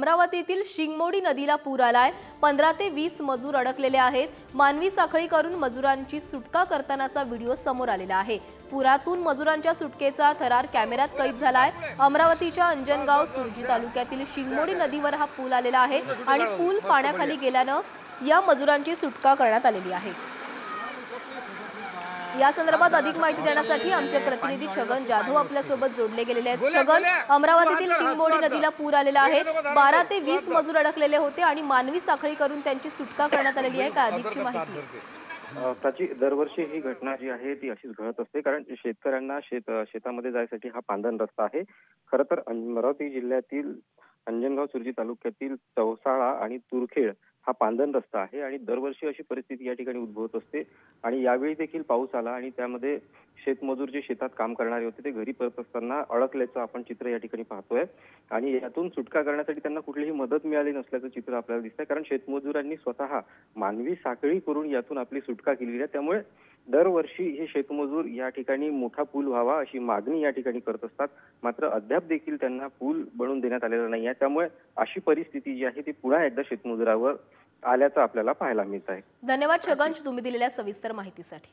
अमरावतीतील शिंगमोडी नदीला पूर आलाय। 15 ते 20 मजूर अडकलेले आहेत। मानवी साखळी करून मजुरांची सुटका करतानाचा व्हिडिओ समोर आलेला आहे। पुरातून मजुरांच्या सुटकेचा थरार कॅमेऱ्यात कैद झालाय। अमरावतीच्या अंजनगाव सुरजी तालुक्यातील शिंगमोडी नदीवर हा पूल आलेला आहे आणि पूल पाण्याखाली गेल्याने या मजुरांची सुटका करण्यात आलेली आहे। या संदर्भात अधिक माहिती देण्यासाठी आमचे प्रतिनिधी छगन जाधव आपल्या सोबत जोडले गेलेले आहेत। छगन, अमरावतीतील शिंगमोडी नदीला पूर आलेला आहे। 12 ते 20 मजूर अडकलेले होते आणि मानवी साखळी करून त्यांची सुटका करण्यात आलेली आहे। काय अधिकची माहिती? त्याची दरवर्षी ही घटना जी आहे ती अशीच घडत असते, कारण शेतकऱ्यांना शेतामध्ये जायसाठी हा पांदन रस्ता आहे। खरं तर अमरावती जिल्ह्यातील अंजनगाव सुरजी तालुक्यातील चौसाळा आणि तुरखेड हा पांदन रस्ता आहे आणि दरवर्षी अशी परिस्थिती या ठिकाणी उद्भवत असते। आणि यावेळी देखील पाऊस आला आणि त्यामध्ये शेतमजूर जे शेतात काम करणारे होते ते घरी परत असताना अडकल्याचं आपण चित्र या ठिकाणी पाहतोय आणि यातून सुटका करण्यासाठी त्यांना कुठलीही मदत मिळाली नसल्याचं चित्र आपल्याला दिसतंय, कारण शेतमजुरांनी स्वतः मानवी साखळी करून यातून आपली सुटका केलेली आहे। त्यामुळे दरवर्षी हे शेतमजूर या ठिकाणी मोठा पूल व्हावा अशी मागणी या ठिकाणी करत असतात, मात्र अद्याप देखील त्यांना पूल बनवून देण्यात आलेला नाही आहे। त्यामुळे अशी परिस्थिती जी आहे ती पुन्हा एकदा शेतमजुरावर आल्याचं आपल्याला पाहायला मिळत आहे। धन्यवाद छगन, तुम्ही दिलेल्या सविस्तर माहितीसाठी।